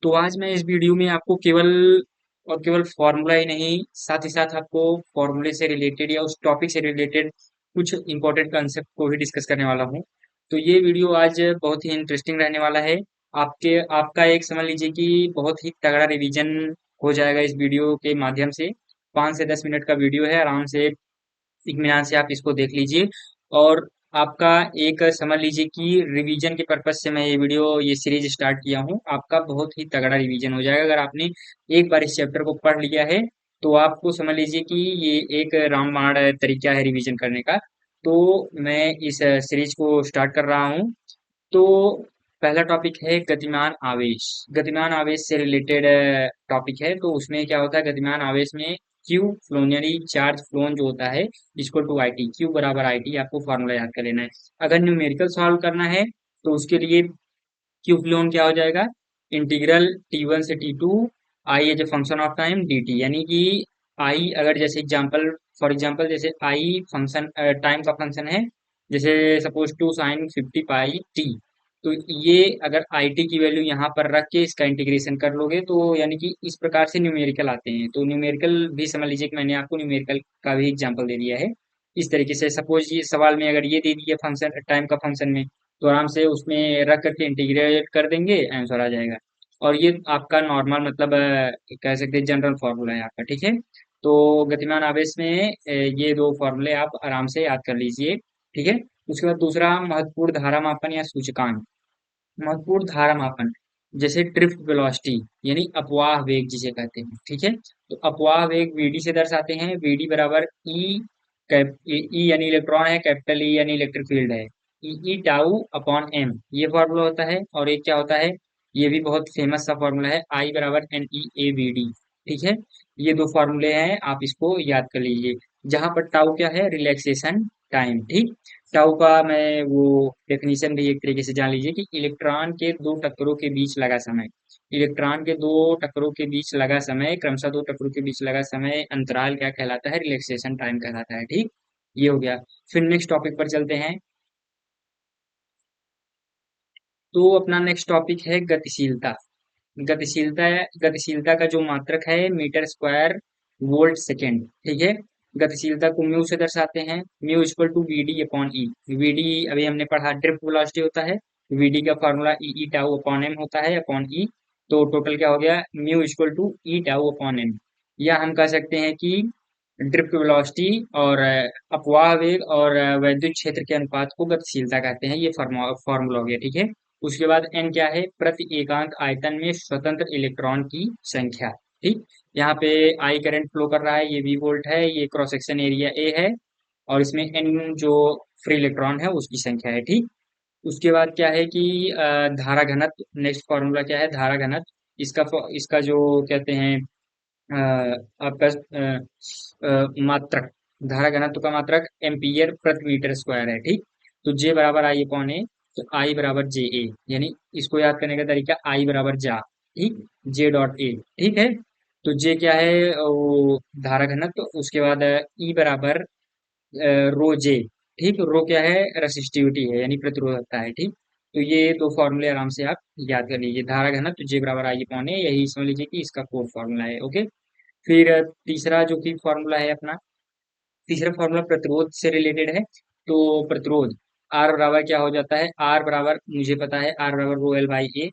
तो आज मैं इस वीडियो में आपको केवल और केवल फॉर्मूला ही नहीं, साथ ही साथ आपको फॉर्मूले से रिलेटेड या उस टॉपिक से रिलेटेड कुछ इंपॉर्टेंट कंसेप्ट को भी डिस्कस करने वाला हूँ। तो ये वीडियो आज बहुत ही इंटरेस्टिंग रहने वाला है। आपका एक समझ लीजिए कि बहुत ही तगड़ा रिवीजन हो जाएगा इस वीडियो के माध्यम से। 5 से 10 मिनट का वीडियो है, आराम से इत्मीनान से आप इसको देख लीजिए। और आपका एक समझ लीजिए कि रिवीजन के पर्पज से मैं ये सीरीज स्टार्ट किया हूँ। आपका बहुत ही तगड़ा रिवीजन हो जाएगा अगर आपने एक बार इस चैप्टर को पढ़ लिया है। तो आपको समझ लीजिए कि ये एक रामबाण तरीका है रिवीजन करने का। तो मैं इस सीरीज को स्टार्ट कर रहा हूँ। तो पहला टॉपिक है गतिमान आवेश। गतिमान आवेश से रिलेटेड टॉपिक है। तो उसमें क्या होता है, गतिमान आवेश में क्यू फ्लोन यानी चार्ज फ्लोन जो होता है equal to I t, q बराबर आई टी, आपको फॉर्मूला याद कर लेना है। अगर न्यूमेरिकल सॉल्व करना है तो उसके लिए क्यू फ्लोन क्या हो जाएगा, इंटीग्रल टी1 से t two I as a function of time d t, यानी कि आई अगर जैसे एग्जांपल, फॉर एग्जांपल जैसे आई फंक्शन टाइम का फंक्शन है, जैसे suppose two sine 50 pi t. तो ये अगर आई टी की वैल्यू यहाँ पर रख के इसका इंटीग्रेशन कर लोगे तो यानी कि इस प्रकार से न्यूमेरिकल आते हैं। तो न्यूमेरिकल भी समझ लीजिए कि मैंने आपको न्यूमेरिकल का भी एग्जांपल दे दिया है। इस तरीके से सपोज ये सवाल में अगर ये दे दिया फंक्शन टाइम का फंक्शन में, तो आराम से उसमें रख करके इंटीग्रेट कर देंगे, आंसर आ जाएगा। और ये आपका नॉर्मल मतलब कह सकते हैं जनरल फार्मूला है आपका, ठीक है। तो गतिमान आवेश में ये दो फार्मूले आप आराम से याद कर लीजिए, ठीक है। उसके बाद दूसरा, महत्वपूर्ण धारा मापन या सूचकांक। महत्वपूर्ण धारा मापन जैसे ड्रिफ्ट वेलोसिटी यानी अपवाह वेग जिसे कहते हैं, ठीक है। तो अपवाह वेग वीडी से दर्शाते हैं। वीडी बराबर ई, ई यानी इलेक्ट्रॉन है, कैपिटल ई यानी इलेक्ट्रिक फील्ड है, ई ई टाउ अपॉन एम, ये फॉर्मूला होता है। और एक क्या होता है, ये भी बहुत फेमस सा फॉर्मूला है, आई बराबर n e A v d, ठीक है। ये दो फॉर्मूले हैं, आप इसको याद कर लीजिए। जहां पर टाउ क्या है, रिलैक्सेशन टाइम, ठीक। टाउ का मैं वो डेफिनेशन भी एक तरीके से जान लीजिए कि इलेक्ट्रॉन के दो टक्करों के बीच लगा समय। इलेक्ट्रॉन के दो टक्करों के बीच लगा समय, क्रमशः दो टक्करों के बीच लगा समय अंतराल क्या कहलाता है, रिलैक्सेशन टाइम कहलाता है, ठीक। ये हो गया। फिर नेक्स्ट टॉपिक पर चलते हैं। तो अपना नेक्स्ट टॉपिक है गतिशीलता। गतिशीलता गतिशीलता का जो मात्रक है मीटर स्क्वायर वोल्ट सेकेंड, ठीक है। गतिशीलता को म्यू से दर्शाते हैं, mu equal to v d upon e. V d अभी हमने पढ़ा ड्रिफ्ट वेलोसिटी होता है, वी डी का formula e e tau upon m होता है अपॉन ई। तो टोटल क्या हो गया, mu equal to e tau upon m. या हम कह सकते हैं कि ड्रिफ्ट वेलोसिटी और अपवाह वेग और वैद्युत क्षेत्र के अनुपात को गतिशीलता कहते हैं। ये फॉर्मूला हो गया, ठीक है। उसके बाद एन क्या है, प्रति एकांक आयतन में स्वतंत्र इलेक्ट्रॉन की संख्या, ठीक। यहाँ पे आई करंट फ्लो कर रहा है, ये वी वोल्ट है, ये क्रॉस सेक्शन एरिया ए है, और इसमें एन जो फ्री इलेक्ट्रॉन है उसकी संख्या है, ठीक। उसके बाद क्या है कि धारा घनत्व, नेक्स्ट फॉर्मूला क्या है, धारा घनत्व। इसका जो कहते हैं आपका मात्रक, धारा घनत्व का मात्रक एम्पियर प्रति मीटर स्क्वायर है, ठीक। तो जे बराबर आई अपॉन ए, तो आई बराबर जे ए, यानी इसको याद करने का तरीका आई बराबर जा, ठीक, जे डॉट ए, ठीक है। तो जे क्या है, वो धारा घनत्व। उसके बाद ई बराबर रो जे, ठीक। रो क्या है, रेसिस्टिविटी है यानी प्रतिरोधकता है, ठीक। तो ये दो फॉर्मूले आराम से आप याद कर लीजिए। धारा घनत्व जे बराबर आई अपॉन ए, यही समझ लीजिए कि इसका कोर फॉर्मूला है, ओके। फिर तीसरा जो कि फॉर्मूला है अपना, तीसरा फॉर्मूला प्रतिरोध से रिलेटेड है। तो प्रतिरोध आर बराबर क्या हो जाता है, आर बराबर मुझे पता है, आर बराबर रो एल बाई ए।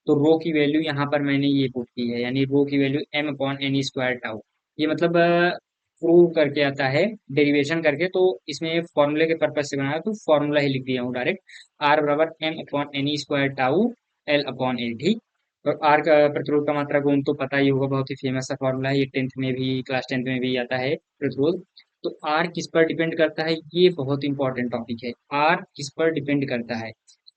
तो रो की वैल्यू यहाँ पर मैंने ये पुट की है, यानी रो की value m upon n square tau. ये मतलब प्रूव करके आता है, डेरिवेशन करके। तो इसमें फॉर्मूले के पर्पज से बनाया तो फॉर्मूला ही लिख दिया हूँ डायरेक्ट, आर बराबर m upon n square tau l upon l, ठीक। और आर का प्रतिरोध का मात्रा गुण तो पता ही होगा, बहुत ही फेमस सा फॉर्मूला है, ये टेंथ में भी, क्लास टेंथ में भी आता है प्रतिरोध। तो आर किस पर डिपेंड करता है, ये बहुत इंपॉर्टेंट टॉपिक है। आर किस पर डिपेंड करता है,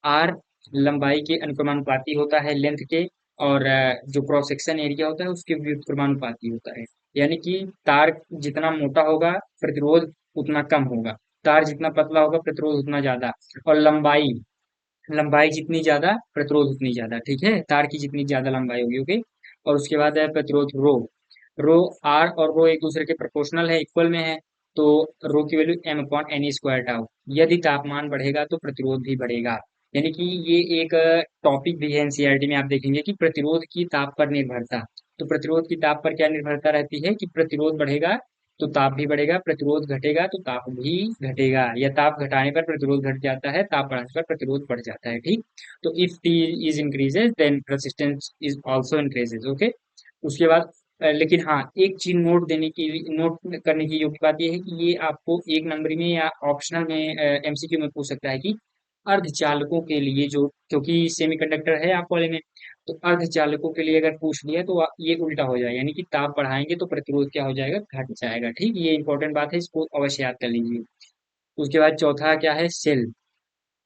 आर लंबाई के अनुक्रमानुपाती होता है लेंथ के, और जो क्रॉस सेक्शन एरिया होता है उसके व्युत्क्रमानुपाती होता है। यानी कि तार जितना मोटा होगा प्रतिरोध उतना कम होगा, तार जितना पतला होगा प्रतिरोध उतना ज्यादा। और लंबाई, लंबाई जितनी ज्यादा प्रतिरोध उतनी ज्यादा, ठीक है। तार की जितनी ज्यादा लंबाई होगी, ओके। और उसके बाद है प्रतिरोध रो। रो, आर और रो एक दूसरे के प्रोपोर्शनल है, इक्वल में है। तो रो की value m upon n square tau. यदि तापमान बढ़ेगा तो प्रतिरोध भी बढ़ेगा, यानी कि ये एक टॉपिक भी है एनसीईआरटी में, आप देखेंगे कि प्रतिरोध की ताप पर निर्भरता। तो प्रतिरोध की ताप पर क्या निर्भरता रहती है कि प्रतिरोध बढ़ेगा तो ताप भी बढ़ेगा, प्रतिरोध घटेगा तो ताप भी घटेगा, या ताप घटाने पर प्रतिरोध घट जाता है, ताप बढ़ाने पर प्रतिरोध बढ़ जाता है, ठीक। तो if T is increases then resistance is also increases, okay. उसके बाद लेकिन हाँ, एक चीज नोट करने की योग्य बात यह है कि ये आपको एक नंबर में या ऑप्शनल में एमसीक्यू में पूछ सकता है कि अर्धचालकों के लिए जो, क्योंकि सेमीकंडक्टर है आप वाले में, तो अर्धचालकों के लिए अगर पूछ लिया तो ये उल्टा हो जाएगा, यानी कि ताप बढ़ाएंगे तो प्रतिरोध क्या हो जाएगा, घट जाएगा, ठीक। ये इंपॉर्टेंट बात है, इसको अवश्य याद कर लीजिए। उसके बाद चौथा क्या है, सेल।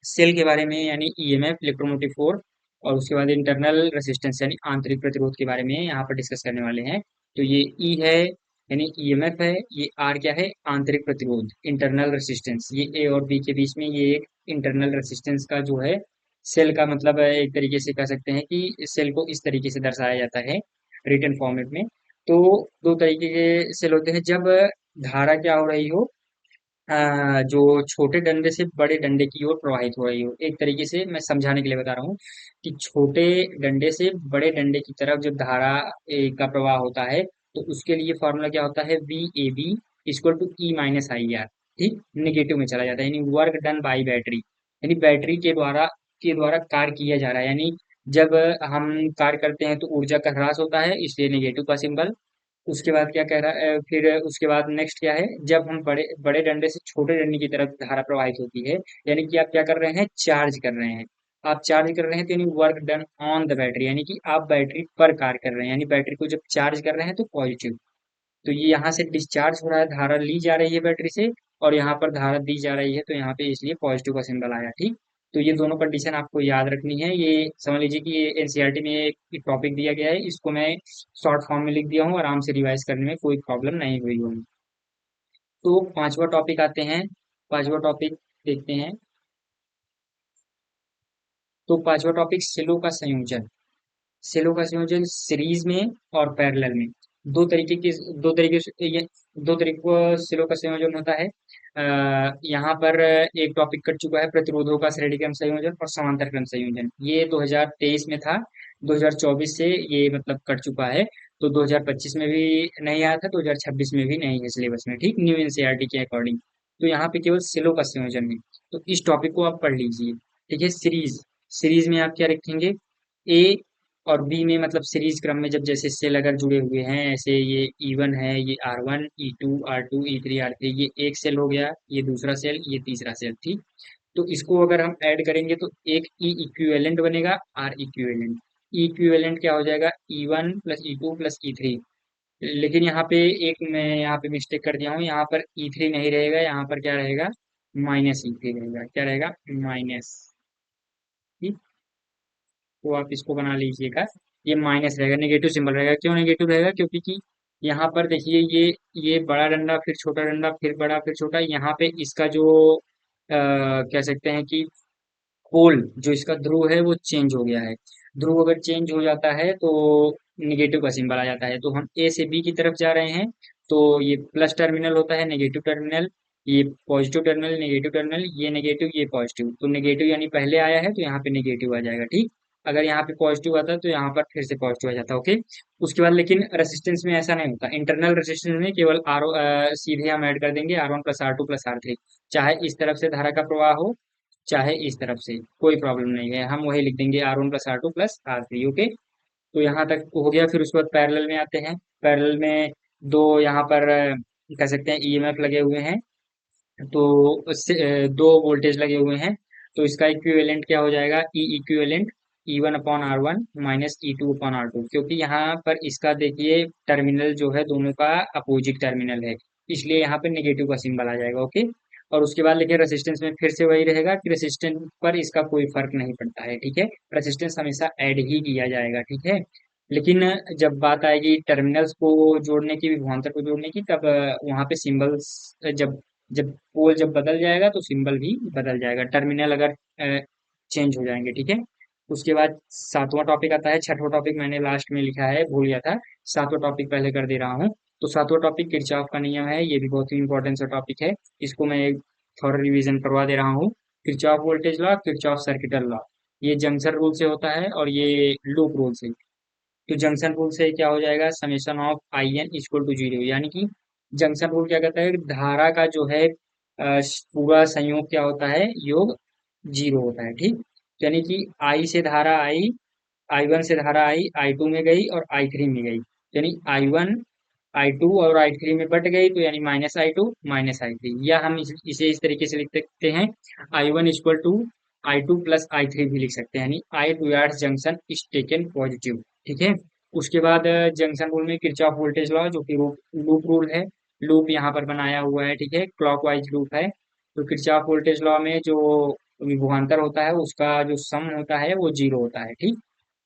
सेल के बारे में यानी ईएमएफ, इलेक्ट्रोमोटिव फोर्स, और उसके बाद इंटरनल रेसिस्टेंस यानी आंतरिक प्रतिरोध के बारे में यहाँ पर डिस्कस करने वाले हैं। तो ये ई है यानी ईएमएफ है, ये आर क्या है, आंतरिक प्रतिरोध, इंटरनल रेसिस्टेंस, ये ए और बी के बीच में ये एक इंटरनल रेसिस्टेंस का जो है सेल का मतलब है, एक तरीके से कह सकते हैं कि सेल को इस तरीके से दर्शाया जाता है रिटर्न फॉर्मेट में। तो दो तरीके के सेल होते हैं, जब धारा क्या हो रही हो, जो छोटे डंडे से बड़े डंडे की ओर प्रवाहित हो रही हो। एक तरीके से मैं समझाने के लिए बता रहा हूँ कि छोटे डंडे से बड़े डंडे की तरफ जब धारा का प्रवाह होता है, तो उसके लिए फॉर्मूला क्या होता है, V A B equal to E minus I R, ठीक। निगेटिव में चला जाता है, यानी वर्क डन बाई बैटरी, यानी बैटरी के द्वारा कार्य किया जा रहा है, यानी जब हम कार्य करते हैं तो ऊर्जा का ह्रास होता है, इसलिए नेगेटिव का सिंबल। उसके बाद क्या कह रहा है, फिर उसके बाद नेक्स्ट क्या है, जब हम बड़े बड़े डंडे से छोटे डंडे की तरफ धारा प्रवाहित होती है, यानी कि आप क्या कर रहे हैं, चार्ज कर रहे हैं। आप चार्ज कर रहे हैं तो यानी work done on the battery, यानी कि आप बैटरी पर कार्य कर रहे हैं, यानी बैटरी को जब चार्ज कर रहे हैं तो पॉजिटिव। तो ये यहाँ से डिस्चार्ज हो रहा है, धारा ली जा रही है बैटरी से, और यहाँ पर धारा दी जा रही है, तो यहाँ पे इसलिए पॉजिटिव का सिंबल आया, ठीक। तो ये दोनों कंडीशन आपको याद रखनी है, ये समझ लीजिए कि ये एनसीईआरटी में एक टॉपिक दिया गया है, इसको मैं शॉर्ट फॉर्म में लिख दिया हूँ, आराम से रिवाइज करने में कोई प्रॉब्लम नहीं हुई होगी। तो पांचवा टॉपिक आते हैं, पांचवा टॉपिक देखते हैं। तो पांचवा टॉपिक सेलो का संयोजन। सेलो का संयोजन सीरीज में और पैरेलल में, दो तरीके से ये दो तरीकों सेलो का संयोजन होता है। यहाँ पर एक टॉपिक कट चुका है, प्रतिरोधों का श्रेणी क्रम संयोजन और समांतर क्रम संयोजन, ये 2023 में था, 2024 से ये मतलब कट चुका है। तो 2025 में भी नहीं आया था, 2026 में भी नहीं है सिलेबस में, ठीक, न्यू एनसीईआरटी के अकॉर्डिंग। तो यहाँ पे केवल सेलो का संयोजन है, तो इस टॉपिक को आप पढ़ लीजिए, ठीक है। सीरीज, सीरीज में आप क्या रखेंगे, ए और बी में मतलब सीरीज क्रम में जब जैसे सेल अगर जुड़े हुए हैं, ऐसे ये E1 है, ये R1, E2, R2, E3, R3, ये एक सेल हो गया, ये दूसरा सेल, ये तीसरा सेल, ठीक। तो इसको अगर हम ऐड करेंगे तो एक ई इक्विवेलेंट बनेगा, आर इक्विवेलेंट। ई इक्विवेलेंट क्या हो जाएगा, E1 plus E2 plus E3। लेकिन यहाँ पे एक मैं यहाँ पे मिस्टेक कर दिया हूँ, यहाँ पर E3 नहीं रहेगा, यहाँ पर क्या रहेगा, माइनस E3 रहेगा, क्या रहेगा, माइनस, ठीक। तो आप इसको बना लीजिएगा, ये माइनस रहेगा, नेगेटिव सिंबल रहेगा। क्यों नेगेटिव रहेगा, क्योंकि कि यहाँ पर देखिए ये बड़ा डंडा फिर छोटा डंडा फिर बड़ा फिर छोटा, यहाँ पे इसका जो कह सकते हैं कि पोल, जो इसका ध्रुव है वो चेंज हो गया है। ध्रुव अगर चेंज हो जाता है तो निगेटिव का सिंबल आ जाता है। तो हम ए से बी की तरफ जा रहे हैं, तो ये प्लस टर्मिनल होता है, नेगेटिव टर्मिनल, ये पॉजिटिव टर्मिनल, नेगेटिव टर्मिनल, ये नेगेटिव ये पॉजिटिव, तो नेगेटिव यानी पहले आया है तो यहाँ पे नेगेटिव आ जाएगा, ठीक। अगर यहाँ पे पॉजिटिव आता है तो यहाँ पर फिर से पॉजिटिव आ जाता है, ओके। उसके बाद लेकिन रेसिस्टेंस में ऐसा नहीं होता, इंटरनल रेसिस्टेंस में केवल सीधे हम ऐड कर देंगे R1 plus R2 plus R3, चाहे इस तरफ से धारा का प्रवाह हो चाहे इस तरफ से, कोई प्रॉब्लम नहीं है, हम वही लिख देंगे R1 plus R2 plus R3, okay. तो यहाँ तक हो गया। फिर उसके बाद पैरेलल में आते हैं, पैरेलल में दो यहाँ पर कह सकते हैं ईएमएफ लगे हुए हैं, तो दो वोल्टेज लगे हुए हैं, तो इसका इक्विवेलेंट क्या हो जाएगा, ई इक्विवेलेंट E1/R1 माइनस E2/R2, क्योंकि यहाँ पर इसका देखिए टर्मिनल जो है दोनों का अपोजिट टर्मिनल है, इसलिए यहाँ पे नेगेटिव का सिंबल आ जाएगा, ओके। और उसके बाद देखिए रेसिस्टेंस में फिर से वही रहेगा कि रेसिस्टेंस पर इसका कोई फर्क नहीं पड़ता है, ठीक है। रेसिस्टेंस हमेशा ऐड ही किया जाएगा, ठीक है। लेकिन जब बात आएगी टर्मिनल्स को जोड़ने की, विभवांतर को जोड़ने की, तब वहां पे सिंबल्स, जब जब पोल जब बदल जाएगा तो सिंबल भी बदल जाएगा, टर्मिनल अगर चेंज हो जाएंगे, ठीक है। उसके बाद सातवां टॉपिक आता है, छठवां टॉपिक मैंने लास्ट में लिखा है, भूल गया था, सातवां टॉपिक पहले कर दे रहा हूँ। तो सातवां टॉपिक किरचॉफ का नियम है, ये भी बहुत ही इंपॉर्टेंट सा टॉपिक है, इसको मैं थोड़ा रिवीजन करवा दे रहा हूँ। Kirchhoff voltage law, Kirchhoff circuital law. ये जंक्शन रूल से होता है और ये लूप रूल से। तो जंक्शन रूल से क्या हो जाएगा, summation of I n equal to zero, यानी कि जंक्शन रूल क्या कहता है कि धारा का जो है पूरा संयोग क्या होता है, योग जीरो होता है। ठीक, यानी कि आई से धारा आई, आई वन से धारा आई, आई टू में गई और आई थ्री में गई, यानी आई वन आई टू और आई थ्री में बट गई, तो यानी minus I two minus I three, या हम इसे इस तरीके से लिख सकते हैं, I one equal to I two plus I three भी लिख सकते हैं, यानी I towards junction is taken positive. ठीक है। उसके बाद जंक्शन रूल में किरचॉफ वोल्टेज लॉ, जो कि लूप रूल है, लूप यहाँ पर बनाया हुआ है। ठीक है, क्लॉकवाइज लूप है। तो किरचॉफ वोल्टेज लॉ में जो विभवांतर होता है उसका जो सम होता है वो जीरो होता है। ठीक,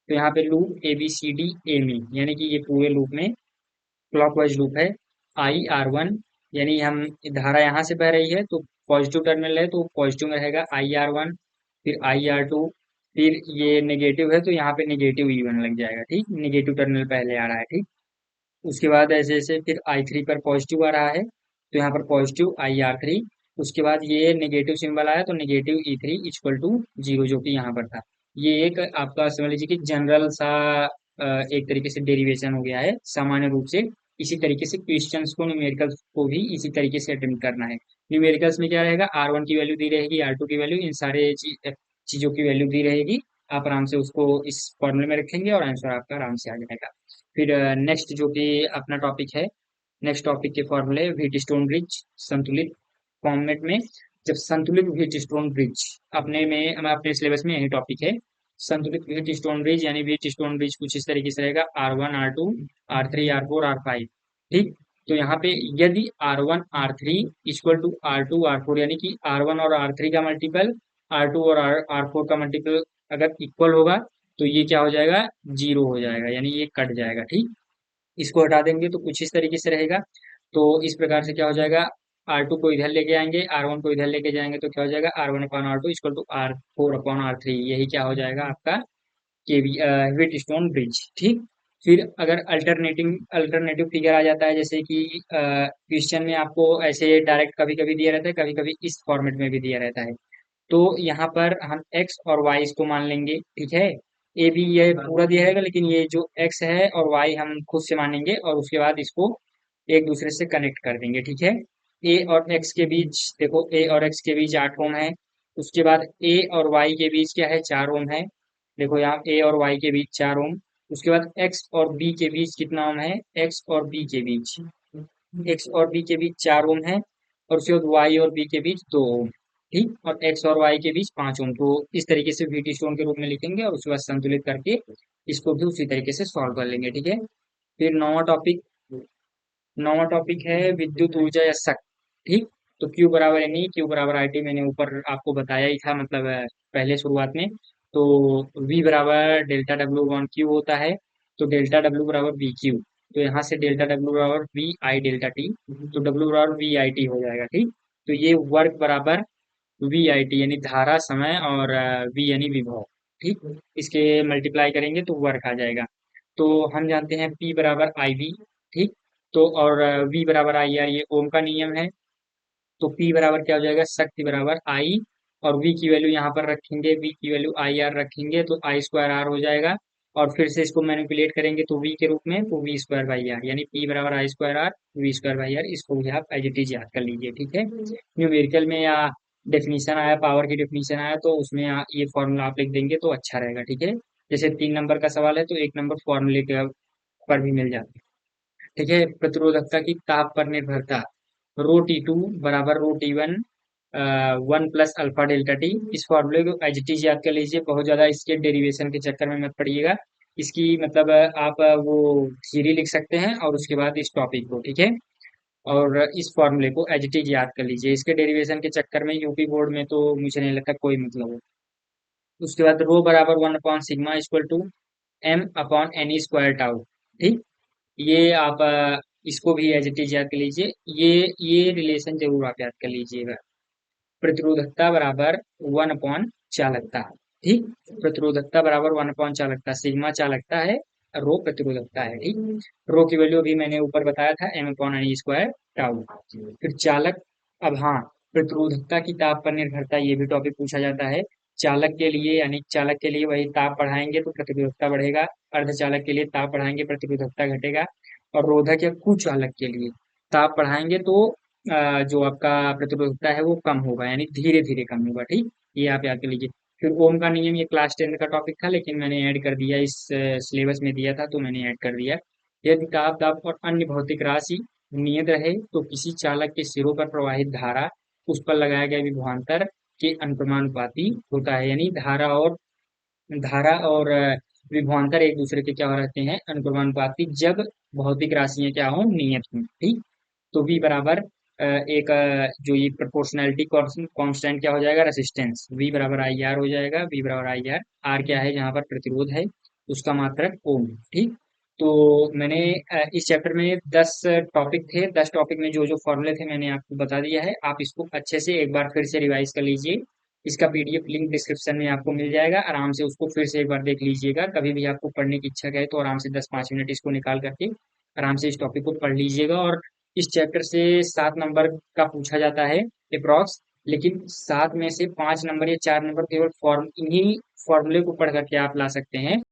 तो यहाँ पे loop A B C D A में, यानी कि ये पूरे लूप में क्लॉकवाइज लूप है। आई आर वन, यानी हम धारा यहाँ से बह रही है तो पॉजिटिव टर्मिनल है तो पॉजिटिव में रहेगा आई आर वन, फिर आई आर टू, फिर ये नेगेटिव है तो यहाँ पे नेगेटिव ई वन लग जाएगा। ठीक, नेगेटिव टर्मिनल पहले आ रहा है। ठीक, उसके बाद ऐसे ऐसे फिर आई थ्री पर पॉजिटिव आ रहा है तो यहाँ पर पॉजिटिव आई आर थ्री, उसके बाद ये नेगेटिव सिंबल आया तो negative E three equal to zero, जो कि यहाँ पर था। ये एक आपका समझ लीजिए कि जनरल सा एक तरीके से डेरिवेशन हो गया है सामान्य रूप से। इसी तरीके से क्वेश्चंस को, न्यूमेरिकल्स को भी इसी तरीके से अटेम्प्ट करना है। न्यूमेरिकल्स में क्या रहेगा, आर वन की वैल्यू दी रहेगी, आर टू की वैल्यू, इन सारे चीजों की वैल्यू दी रहेगी। आप आराम से उसको इस फॉर्मूले में रखेंगे और आंसर आपका आराम से आ जाएगा। फिर नेक्स्ट जो कि अपना टॉपिक है, नेक्स्ट टॉपिक के फॉर्मूले, व्हीट स्टोन ब्रिज संतुलित फॉर्मेट में। जब संतुलित व्हीट स्टोन ब्रिज, अपने सिलेबस में यही टॉपिक है, संतुलित व्हीट स्टोन ब्रिज, यानी व्हीट स्टोन ब्रिज कुछ इस तरीके से रहेगा, R one R two R three R four R five. ठीक, तो यहाँ पे यदि R one R three equal to R two R four, यानी कि आर वन और आर थ्री का मल्टीपल आर टू और आर फोर का मल्टीपल अगर इक्वल होगा तो ये क्या हो जाएगा, जीरो हो जाएगा, यानी ये कट जाएगा। ठीक, इसको हटा देंगे तो कुछ इस तरीके से रहेगा। तो इस प्रकार से क्या हो जाएगा, आर टू को इधर लेके आएंगे, आर वन को इधर लेके जाएंगे तो क्या हो जाएगा, R one upon R two equal to R four upon R three, यही क्या हो जाएगा आपका केवी व्हीट स्टोन ब्रिज। ठीक, फिर अगर अल्टरनेटिव अल्टरनेटिव फिगर आ जाता है, जैसे कि क्वेश्चन में आपको ऐसे डायरेक्ट कभी कभी दिया रहता है, कभी कभी इस फॉर्मेट में भी दिया रहता है। तो यहाँ पर हम x और y इसको मान लेंगे। ठीक है, ए भी ये पूरा दिया रहेगा, लेकिन ये जो x है और y हम खुद से मानेंगे और उसके बाद इसको एक दूसरे से कनेक्ट कर देंगे। ठीक है, a और x के बीच देखो, a और x के बीच 8 ओम है। उसके बाद a और y के बीच क्या है, 4 ओम है। देखो यहाँ a और y के बीच 4 ओम। उसके बाद x और b के बीच कितना ओम है, x और b के बीच, x और b के बीच 4 ओम है। और उसके बाद y और b के बीच 2 ओम। ठीक, और x और y के बीच 5 ओम। तो इस तरीके से वीटी स्टोन के रूप में लिखेंगे और उसके बाद संतुलित करके इसको भी उसी तरीके से सॉल्व कर लेंगे। ठीक है, फिर नौवा टॉपिक है विद्युत ऊर्जा या शक्ति। ठीक, तो Q बराबर यानी Q बराबर आई टी, मैंने ऊपर आपको बताया ही था, मतलब पहले शुरुआत में। तो V बराबर डेल्टा डब्ल्यू वन क्यू होता है, तो डेल्टा डब्ल्यू बराबर वी क्यू। तो यहाँ से डेल्टा डब्ल्यू बराबर वी आई डेल्टा टी, तो डब्ल्यू बराबर वी आई टी हो जाएगा। ठीक, तो ये वर्क बराबर वी आई टी, यानी धारा, समय, और वी यानी विभव। ठीक, इसके मल्टीप्लाई करेंगे तो वर्क आ जाएगा। तो हम जानते हैं P बराबर आई वी। ठीक, तो और V बराबर आई आर, ये ओम का नियम है। तो P बराबर क्या हो जाएगा, शक्ति बराबर आई, और V की वैल्यू यहाँ पर रखेंगे, V की वैल्यू आई आर रखेंगे तो आई स्क्वायर आर हो जाएगा। और फिर से इसको मैनिपुलेट करेंगे तो V के रूप में, तो वी स्क्वायर बाई आर, यानी P बराबर I square R, V square by R. इसको भी आप एज इट इज याद कर लीजिए। ठीक है, न्यूमेरिकल में या डेफिनेशन आया, पावर की डेफिनेशन आया तो उसमें ये फॉर्मूला आप लिख देंगे तो अच्छा रहेगा। ठीक है, जैसे 3 नंबर का सवाल है तो 1 नंबर फॉर्मूले के पर भी मिल जाता है। ठीक है, प्रतिरोधकता की ताप पर निर्भरता, रो टी टू बराबर rho T one, one plus alpha delta T. इस फॉर्मूले को एज इट इज याद कर लीजिए, बहुत ज्यादा इसके डेरिवेशन के चक्कर में मत पड़िएगा। इसकी मतलब आप वो थ्योरी लिख सकते हैं और उसके बाद इस टॉपिक को। ठीक है, और इस फॉर्मूले को एज इट इज याद कर लीजिए, इसके डेरिवेशन के चक्कर में यूपी बोर्ड में तो मुझे नहीं लगता कोई मतलब हो। उसके बाद रो बराबर one upon sigma equal to m upon n square tau. ठीक, ये आप इसको भी एज इट इज याद कर लीजिए। ये रिलेशन जरूर आप याद कर लीजिएगा, प्रतिरोधकता बराबर वन अपॉन चालकता। ठीक, प्रतिरोधकता बराबर वन अपॉन चालकता, सिग्मा चालकता है, रो प्रतिरोधकता है। ठीक, रो की वैल्यू भी मैंने ऊपर बताया था, m upon n square tau. फिर चालक, अब हाँ, प्रतिरोधकता की ताप पर निर्भरता, ये भी टॉपिक पूछा जाता है। चालक के लिए यानी चालक के लिए वही ताप बढ़ाएंगे तो प्रतिरोधकता बढ़ेगा, अर्धचालक के लिए ताप बढ़ाएंगे प्रतिरोधकता घटेगा, और रोधक या कुचालक के लिए ताप बढ़ाएंगे तो जो आपका प्रतिरोधकता है वो कम होगा, यानी धीरे धीरे कम होगा। ठीक, ये आप याद कर लीजिए। फिर ओम का नियम, ये क्लास 10 का टॉपिक था लेकिन मैंने ऐड कर दिया, इस सिलेबस में दिया था तो मैंने ऐड कर दिया। यदि ताप दाब और अन्य भौतिक राशि नियत रहे तो किसी चालक के सिरों पर प्रवाहित धारा उस पर लगाया गया विभवांतर के अनुपाती होता है, यानी धारा और विभवांतर एक दूसरे के क्या हो रहते हैं, अनुक्रमानुपाती, जब भौतिक राशियां क्या हो, नियत हो। ठीक, तो V बराबर जो ये प्रोपोर्शनैलिटी कांस्टेंट क्या हो जाएगा, रेसिस्टेंस, V बराबर आई आर हो जाएगा, V बराबर आई आर, आर क्या है जहाँ पर प्रतिरोध है, उसका मात्रक ओम। ठीक, तो मैंने इस चैप्टर में 10 टॉपिक थे, 10 टॉपिक में जो जो फॉर्मूले थे मैंने आपको बता दिया है। आप इसको अच्छे से एक बार फिर से रिवाइज कर लीजिए। इसका पीडीएफ लिंक डिस्क्रिप्शन में आपको मिल जाएगा, आराम से उसको फिर से एक बार देख लीजिएगा। कभी भी आपको पढ़ने की इच्छा है तो आराम से 10-5 मिनट इसको निकाल करके आराम से इस टॉपिक को पढ़ लीजिएगा। और इस चैप्टर से 7 नंबर का पूछा जाता है अप्रॉक्स, लेकिन 7 में से 5 नंबर या 4 नंबर केवल इन्हीं फॉर्मूले को पढ़ करके आप ला सकते हैं।